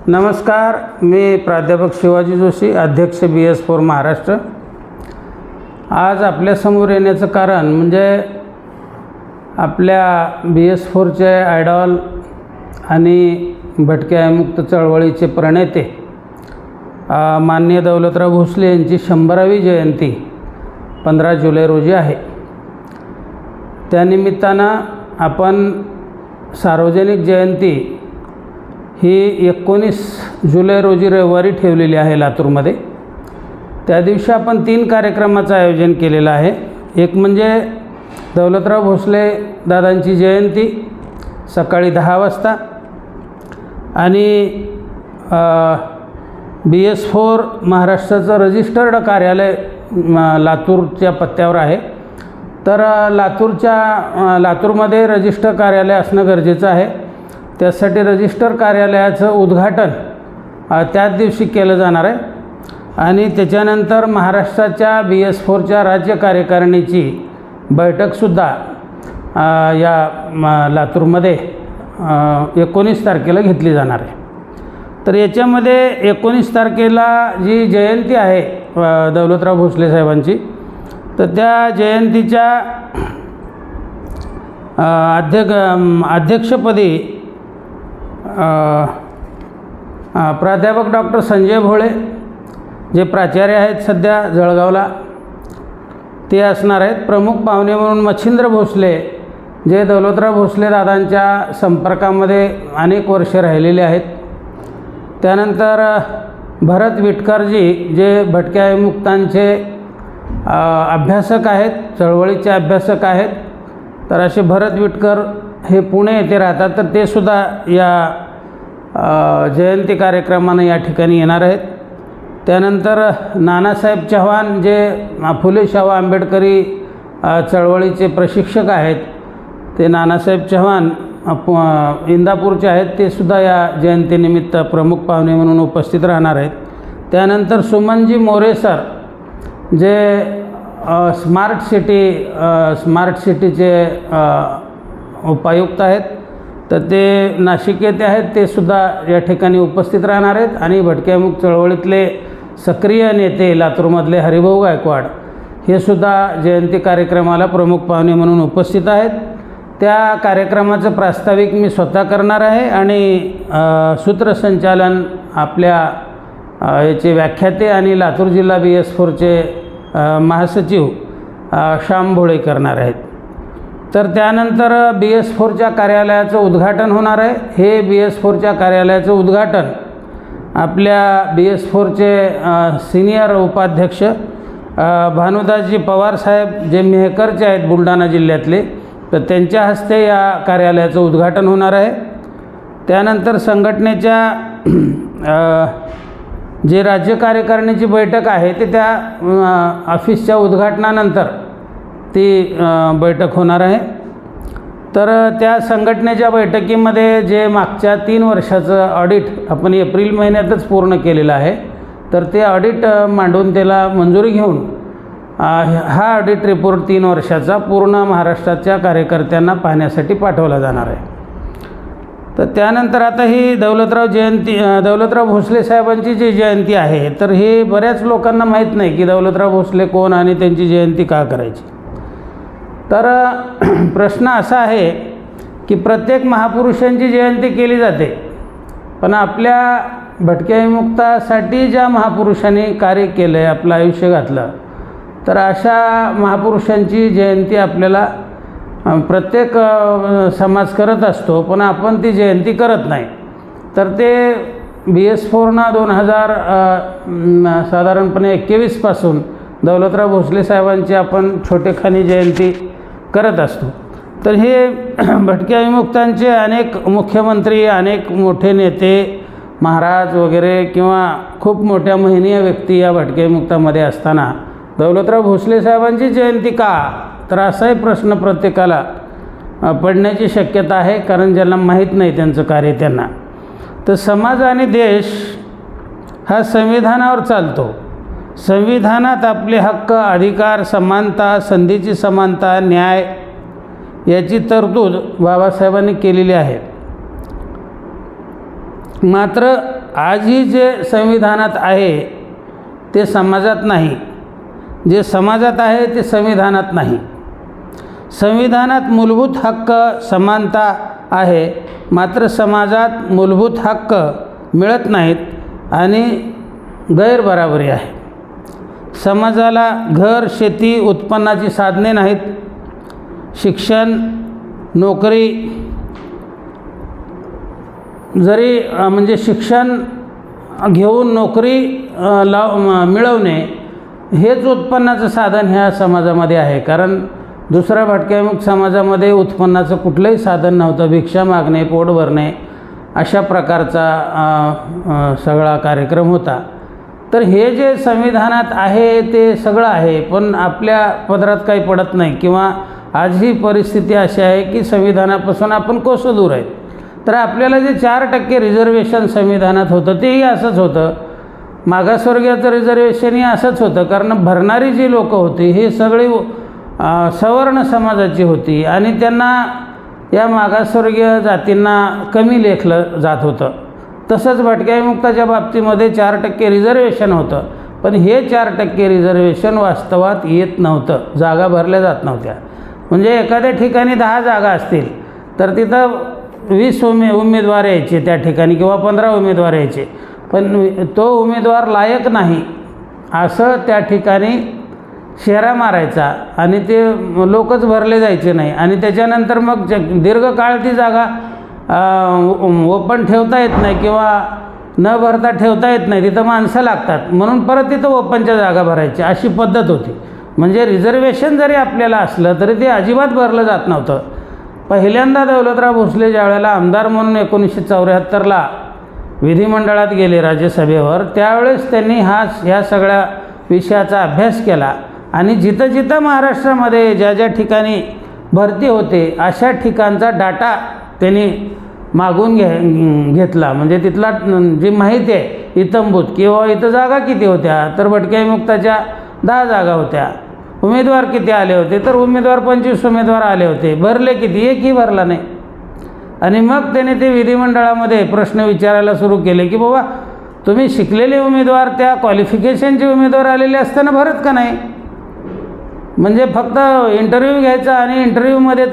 नमस्कार, मी प्राध्यापक शिवाजी जोशी, अध्यक्ष BS4 महाराष्ट्र। आज आपल्यासमोर येण्याचं कारण म्हणजे आपल्या BS4चे आयडॉल आणि भटक्या मुक्त चळवळीचे प्रणेते माननीय दौलतराव भोसले यांची 100वी जयंती 15 जुलै रोजी आहे। त्यानिमित्तानं आपण सार्वजनिक जयंती ही 19 जुलै रोजी रविवारी ठेवलेली आहे लातूरमध्ये। त्या दिवशी आपण 3 कार्यक्रमाचं आयोजन केलेलं आहे। एक म्हणजे दौलतराव भोसले दादांची जयंती सकाळी 10 वाजता आणि BS4 महाराष्ट्राचं रजिस्टर्ड कार्यालय लातूरच्या पत्त्यावर आहे। तर लातूरमध्ये रजिस्टर कार्यालय असणं गरजेचं आहे। त्यासाठी रजिस्टर कार्यालयाचं उद्घाटन त्याच दिवशी केलं जाणार आहे आणि त्याच्यानंतर महाराष्ट्राच्या BS4च्या राज्य कार्यकारिणीची बैठकसुद्धा या लातूरमध्ये 19 तारखेला घेतली जाणार आहे। तर याच्यामध्ये 19 तारखेला जी जयंती आहे दौलतराव भोसले साहेबांची, तर त्या जयंतीच्या अध्यक्षपदी प्राध्यापक डॉक्टर संजय भोळे जे प्राचार्य आहेत सध्या जळगावला, ते असणार आहेत। प्रमुख पाहुणे म्हणून मच्छिंद्र भोसले जे दौलतराव भोसले दादांच्या संपर्कामध्ये अनेक वर्ष राहिलेले आहेत। त्यानंतर भरत विटकरजी जे भटक्या विमुक्तांचे अभ्यासक आहेत, चळवळीचे अभ्यासक आहेत। तर असे भरत विटकर हे पुणे येथे राहतात, तर ते सुद्धा या जयंती कार्यक्रमानं या ठिकाणी येणार आहेत। त्यानंतर नानासाहेब चव्हाण जे फुले शाहू आंबेडकरी चळवळीचे प्रशिक्षक आहेत, ते नानासाहेब चव्हाण इंदापूरचे आहेत, ते सुद्धा या जयंतीनिमित्त प्रमुख पाहुणे म्हणून उपस्थित राहणार आहेत। त्यानंतर सुमनजी मोरे सर जे स्मार्ट सिटीचे उपायुक्त आहेत, तर ते नाशिक येथे आहेत, ते सुद्धा या ठिकाणी उपस्थित राहणार आहेत। आणि भटक्यामुक्त चळवळीतले सक्रिय नेते लातूरमधले हरिभाऊ गायकवाड हे सुद्धा जयंती कार्यक्रमाला प्रमुख पाहुणे म्हणून उपस्थित आहेत। त्या कार्यक्रमाचं प्रास्ताविक मी स्वतः करणार आहे आणि सूत्रसंचालन आपल्या याचे व्याख्याते आणि लातूर जिल्हा BS4चे महासचिव श्याम भोळे करणार आहेत। तर त्यानंतर BS4च्या कार्यालयाचं उद्घाटन होणार आहे। हे BS4च्या कार्यालयाचं उद्घाटन आपल्या BS4चे सिनियर उपाध्यक्ष भानुदासजी पवार साहेब जे मेहकरचे आहेत बुलढाणा जिल्ह्यातले, तर त्यांच्या हस्ते या कार्यालयाचं उद्घाटन होणार आहे। त्यानंतर संघटनेच्या जे राज्य कार्यकारिणीची बैठक आहे ते त्या ऑफिसच्या उद्घाटनानंतर ती बैठक होणार आहे। तर त्या संघटनेच्या बैठकीमध्ये जे मागच्या 3 वर्षाचं ऑडिट आपण एप्रिल महिन्यातच पूर्ण केलेलं आहे, तर ते ऑडिट मांडून त्याला मंजुरी घेऊन हा ऑडिट रिपोर्ट 3 वर्षाचा पूर्ण महाराष्ट्राच्या कार्यकर्त्यांना पाहण्यासाठी पाठवला जाणार आहे। तर त्यानंतर आता ही दौलतराव भोसले साहेबांची जी जयंती आहे, तर हे बऱ्याच लोकांना माहीत नाही की दौलतराव भोसले कोण आणि त्यांची जयंती का करायची। तर प्रश्न असा आहे की प्रत्येक महापुरुषांची जयंती केली जाते, पण आपल्या भटक्या विमुक्तासाठी ज्या महापुरुषांनी कार्य केलं आहे, आपलं आयुष्य घातलं, तर अशा महापुरुषांची जयंती आपल्याला प्रत्येक समाज करत असतो, पण आपण ती जयंती करत नाही। तर ते BS4नं 2000 साधारणपणे 21 पासून दौलतराव भोसले साहेबांची आपण छोटेखानी जयंती करत असतो। तर हे भटक्या विमुक्तांचे अनेक मुख्यमंत्री, अनेक मोठे नेते, महाराज वगैरे किंवा खूप मोठ्या महनीय व्यक्ती या भटक्या विमुक्तामध्ये असताना दौलतराव भोसले साहेबांची जयंती का, तर असाही प्रश्न प्रत्येकाला पडण्याची शक्यता आहे, कारण ज्यांना माहीत नाही त्यांचं कार्य त्यांना। तर समाज आणि देश हा संविधानावर चालतो। संविधानात आपले हक्क, अधिकार, समानता, संधीची समानता, न्याय याची तरतूद बाबासाहेबांनी केलेली आहे। मात्र आजही जे संविधानात आहे ते समाजात नाही, जे समाजात आहे ते संविधानात नाही. संविधानात मूलभूत हक्क समानता आहे, मात्र समाजात मूलभूत हक्क मिळत नाहीत आणि गैरबराबरी आहे. समाजाला घर, शेती, उत्पन्नाची साधने नाहीत. शिक्षण, नोकरी जरी म्हणजे शिक्षण घेऊन नोकरी मिळवणे हेच उत्पन्नाचं साधन ह्या समाजामध्ये आहे. कारण दुसऱ्या भटक्याविमुक्त समाजामध्ये उत्पन्नाचं कुठलंही साधन नव्हतं. भिक्षा मागणे, पोट भरणे अशा प्रकारचा सगळा कार्यक्रम होता. तर हे जे संविधानात आहे ते सगळं आहे, पण आपल्या पदरात काही पडत नाही किंवा आज ही परिस्थिती अशी आहे की संविधानापासून आपण कोसं दूर आहेत. तर आपल्याला जे 4% रिझर्वेशन संविधानात होतं तेही असंच होतं. मागासवर्गीयाचं रिझर्वेशनही असंच होतं, कारण भरणारी जी लोकं होती ही सगळी सवर्ण समाजाची होती आणि त्यांना या मागासवर्गीय जातींना कमी लेखलं जात होतं. तसंच भटक्याविमुक्ताच्या बाबतीमध्ये 4% रिझर्वेशन होतं, पण हे 4% रिझर्वेशन वास्तवात येत नव्हतं, जागा भरल्या जात नव्हत्या. म्हणजे एखाद्या ठिकाणी 10 जागा असतील तर तिथं 20 उमेदवार यायचे त्या ठिकाणी किंवा 15 उमेदवार यायचे, पण तो उमेदवार लायक नाही असं त्या ठिकाणी शेरा मारायचा आणि ते लोकच भरले जायचे नाही. आणि त्याच्यानंतर मग दीर्घकाळ ती जागा ओपन ठेवता येत नाही किंवा न भरता ठेवता येत नाही, तिथं माणसं लागतात, म्हणून परत तिथं ओपनच्या जागा भरायच्या अशी पद्धत होती. म्हणजे रिझर्वेशन जरी आपल्याला असलं तरी ते अजिबात भरलं जात नव्हतं. पहिल्यांदा दौलतराव भोसले ज्यावेळेला आमदार म्हणून 1974ला विधिमंडळात गेले राज्यसभेवर, त्यावेळेस त्यांनी ह्या सगळ्या विषयाचा अभ्यास केला आणि जिथं जिथं महाराष्ट्रामध्ये ज्या ज्या ठिकाणी भरती होते अशा ठिकाणचा डाटा त्यांनी मागून घेतला. म्हणजे तिथला जी माहिती आहे इत्थंभूत किंवा इथं जागा किती होत्या, तर भटक्याविमुक्ताच्या 10 जागा होत्या. उमेदवार किती आले होते, तर उमेदवार 25 उमेदवार आले होते. भरले किती, एकही भरला नाही. आणि मग त्याने ते विधिमंडळामध्ये प्रश्न विचारायला सुरू केले की बाबा तुम्ही शिकलेले उमेदवार त्या क्वालिफिकेशनचे उमेदवार आलेले असताना भरत का नाही? म्हणजे फक्त इंटरव्ह्यू घ्यायचा आणि इंटरव्ह्यूमध्ये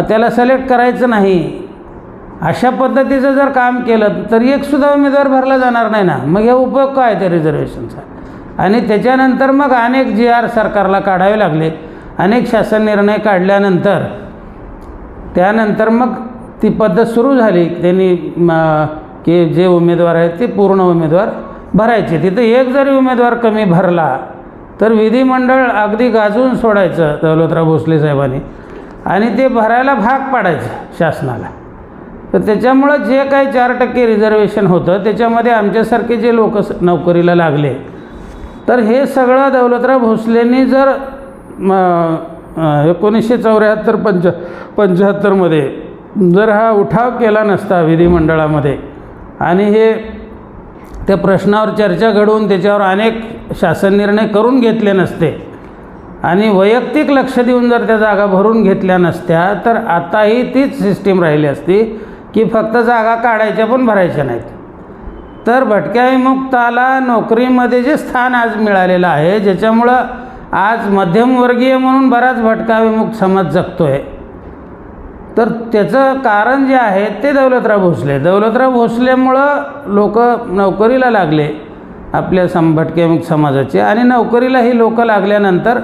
त्याला सिलेक्ट करायचं नाही, अशा पद्धतीचं जर काम केलं तर एकसुद्धा उमेदवार भरला जाणार नाही ना. मग हे उपयोग काय त्या रिझर्वेशनचा? आणि त्याच्यानंतर मग अनेक GR सरकारला काढावे लागले. अनेक शासन निर्णय काढल्यानंतर त्यानंतर मग ती पद्धत सुरू झाली. त्यांनी की जे उमेदवार आहेत ते पूर्ण उमेदवार भरायचे. तिथं एक जरी उमेदवार कमी भरला तर विधिमंडळ अगदी गाजवून सोडायचं दौलतराव भोसले साहेबांनी आणि ते भरायला भाग पाडायचं शासनाला. तर त्याच्यामुळं जे काही 4% रिझर्वेशन होतं त्याच्यामध्ये आमच्यासारखे जे लोक नोकरीला लागले, तर हे सगळं दौलतराव भोसलेंनी जर 1974-75मध्ये जर हा उठाव केला नसता विधिमंडळामध्ये आणि हे त्या प्रश्नावर चर्चा घडवून त्याच्यावर अनेक शासन निर्णय करून घेतले नसते आणि वैयक्तिक लक्ष देऊन जर त्या जागा भरून घेतल्या नसत्या, तर आताही तीच सिस्टीम राहिली असती की फक्त जागा काढायच्या पण भरायच्या नाहीत. तर भटक्याविमुक्ताला नोकरीमध्ये जे स्थान आज मिळालेलं आहे, ज्याच्यामुळं आज मध्यमवर्गीय म्हणून बराच भटक्याविमुक्त समाज जगतो आहे, तर त्याचं कारण जे आहे ते दौलतराव भोसलेमुळं लोक नोकरीला लागले आपल्या भटक्याविमुक्त समाजाचे. आणि नोकरीलाही लोक लागल्यानंतर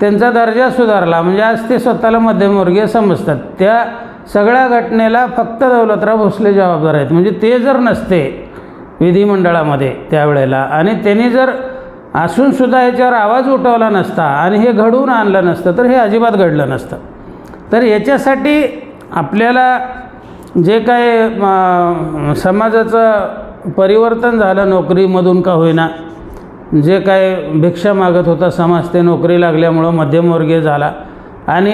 त्यांचा दर्जा सुधारला. म्हणजे आज ते स्वतःला मध्यमवर्गीय समजतात. त्या सगळ्या घटनेला फक्त दौलतराव भोसले जबाबदार आहेत. म्हणजे ते जर नसते विधिमंडळामध्ये त्यावेळेला आणि त्यांनी जर असूनसुद्धा ह्याच्यावर आवाज उठवला नसता आणि हे घडवून आणलं नसतं तर हे अजिबात घडलं नसतं. तर याच्यासाठी आपल्याला जे काय समाजाचं परिवर्तन झालं नोकरीमधून का होईना, जे काय भिक्षा मागत होता समाज ते नोकरी लागल्यामुळं मध्यमवर्गीय झाला आणि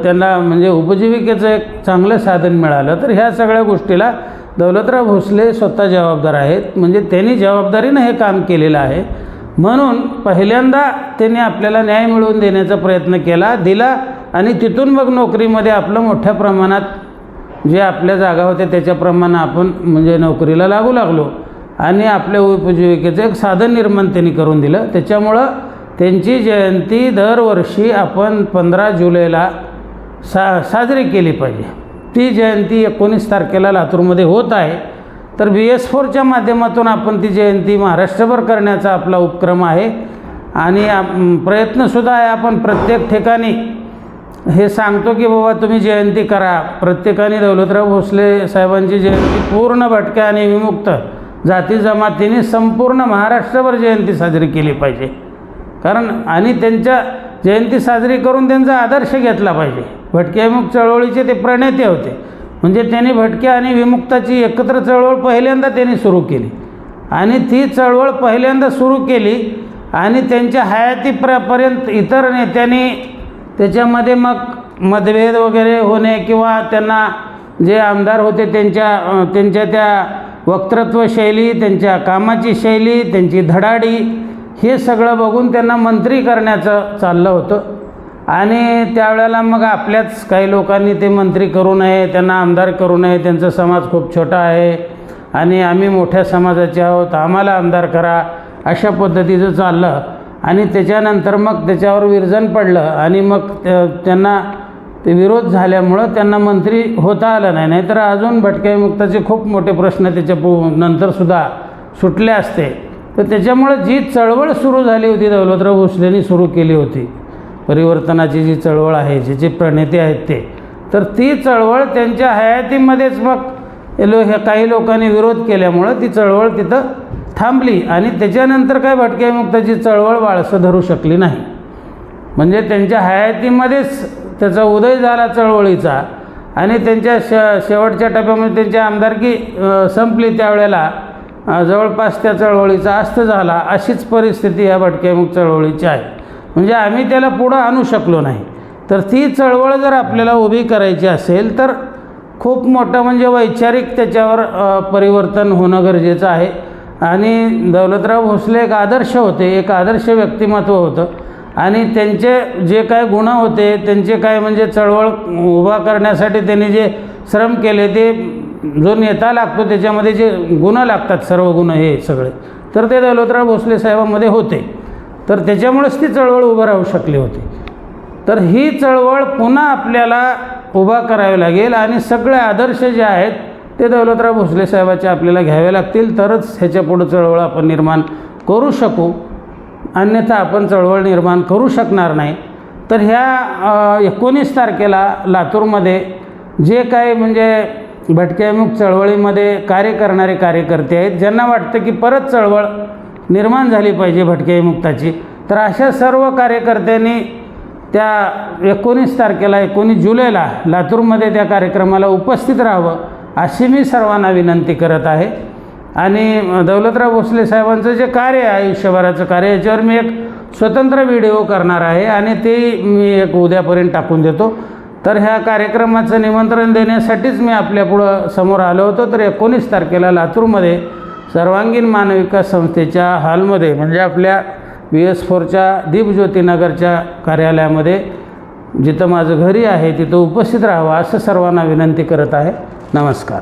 त्यांना म्हणजे उपजीविकेचं एक चांगलं साधन मिळालं, तर ह्या सगळ्या गोष्टीला दौलतराव भोसले स्वतः जबाबदार आहेत. म्हणजे त्यांनी जबाबदारीनं हे काम केलेलं आहे. म्हणून पहिल्यांदा त्यांनी आपल्याला न्याय मिळवून देण्याचा प्रयत्न दिला आणि तिथून मग नोकरीमध्ये आपलं मोठ्या प्रमाणात जे आपल्या जागा होत्या त्याच्याप्रमाणे आपण म्हणजे नोकरीला लागू लागलो. आणि आपल्या उपजीविकेचं एक साधन निर्माण त्यांनी करून दिलं. त्याच्यामुळं त्यांची जयंती दरवर्षी आपण 15 जुलैला साजरी केली पाहिजे. ती जयंती 19 तारखेला लातूरमध्ये होत आहे. तर BS4च्या माध्यमातून आपण ती जयंती महाराष्ट्रभर करण्याचा आपला उपक्रम आहे आणि प्रयत्नसुद्धा आहे. आपण प्रत्येक ठिकाणी हे सांगतो की बाबा तुम्ही जयंती करा. प्रत्येकाने दौलतराव भोसले साहेबांची जयंती पूर्ण भटक्या आणि विमुक्त जाती जमातीने संपूर्ण महाराष्ट्रभर जयंती साजरी केली पाहिजे. कारण आणि त्यांच्या जयंती साजरी करून त्यांचा आदर्श घेतला पाहिजे. भटक्या विमुक्त चळवळीचे ते प्रणेते होते. म्हणजे त्यांनी भटक्या आणि विमुक्ताची एकत्र चळवळ पहिल्यांदा त्यांनी सुरू केली आणि ती चळवळ पहिल्यांदा सुरू केली आणि त्यांच्या हयातीपर्यंत इतर नेत्यांनी त्याच्यामध्ये मग मतभेद वगैरे होणे किंवा त्यांना जे आमदार होते त्यांच्या त्या वक्तृत्व शैली, त्यांच्या कामाची शैली, त्यांची धडाडी हे सगळं बघून त्यांना मंत्री करण्याचं चाललं होतं. आणि त्यावेळेला मग आपल्याच काही लोकांनी ते मंत्री करू नये, त्यांना आमदार करू नये, त्यांचा समाज खूप छोटा आहे आणि आम्ही मोठ्या समाजाचे आहोत, आम्हाला आमदार करा, अशा पद्धतीचं चाललं. आणि त्याच्यानंतर मग त्याच्यावर विरजन पडलं आणि मग त्यांना ते विरोध झाल्यामुळं त्यांना मंत्री होता आलं नाही. नाहीतर अजून भटक्या विमुक्ताचे खूप मोठे प्रश्न त्याच्या नंतरसुद्धा सुटले असते. तर त्याच्यामुळं जी चळवळ सुरू झाली होती दौलतराव भोसलेंनी सुरू केली होती, परिवर्तनाची जी चळवळ आहे, ज्याचे प्रणेते आहेत ते, तर ती चळवळ त्यांच्या हयातीमध्येच मग काही लोकांनी विरोध केल्यामुळं ती चळवळ तिथं थांबली आणि त्याच्यानंतर काय भटक्या विमुक्ताची चळवळ वाळसं धरू शकली नाही. म्हणजे त्यांच्या हयातीमध्येच त्याचा उदय झाला चळवळीचा आणि त्यांच्या शेवटच्या टप्प्यामध्ये त्यांची आमदारकी संपली. त्यावेळेला जवळपास त्या चळवळीचा अस्त झाला. अशीच परिस्थिती या भटक्या विमुक्त चळवळीची आहे. म्हणजे आम्ही त्याला पुढं आणू शकलो नाही. तर ती चळवळ जर आपल्याला उभी करायची असेल तर खूप मोठं म्हणजे वैचारिक त्याच्यावर परिवर्तन होणं गरजेचं आहे. आणि दौलतराव भोसले एक आदर्श होते, एक आदर्श व्यक्तिमत्व होतं आणि त्यांचे जे काय गुण होते, त्यांचे काय म्हणजे चळवळ उभा करण्यासाठी त्यांनी जे श्रम केले, ते जो नेता लागतो त्याच्यामध्ये जे गुण लागतात, सर्व गुण हे सगळे, तर ते दौलतराव भोसले साहेबांमध्ये होते. तर त्याच्यामुळेच ती चळवळ उभं राहू शकली होती. तर ही चळवळ पुन्हा आपल्याला उभा करावी लागेल आणि सगळे आदर्श जे आहेत ते दौलतराव भोसले साहेबाचे आपल्याला घ्यावे लागतील. तरच ह्याच्या पुढं चळवळ आपण निर्माण करू शकू, अन्यथा आपण चळवळ निर्माण करू शकणार नाही. तर ह्या 19 तारखेला लातूरमध्ये जे काही म्हणजे भटक्या विमुक्त चळवळीमध्ये कार्य करणारे कार्यकर्ते आहेत, ज्यांना वाटतं की परत चळवळ निर्माण झाली पाहिजे भटक्या विमुक्ताची, तर अशा सर्व कार्यकर्त्यांनी त्या 19 तारखेला 19 जुलैला लातूरमध्ये त्या कार्यक्रमाला उपस्थित राहावं अशी मी सर्वांना विनंती करत आहे. आणि दौलतराव भोसले साहेबांचं जे कार्य आहे, आयुष्यभराचं कार्य, याच्यावर मी एक स्वतंत्र व्हिडिओ करणार आहे आणि ते मी एक उद्यापर्यंत टाकून देतो. तर ह्या कार्यक्रमाचं निमंत्रण देण्यासाठीच मी आपल्यापुढं समोर आलो होतो. तर 19 तारखेला लातूरमध्ये सर्वांगीण मानविकास संस्थेच्या हॉलमध्ये, म्हणजे आपल्या BS4च्या दीपज्योतीनगरच्या कार्यालयामध्ये, जिथं माझं घरी आहे, तिथं उपस्थित राहावं असं सर्वांना विनंती करत आहे. नमस्कार.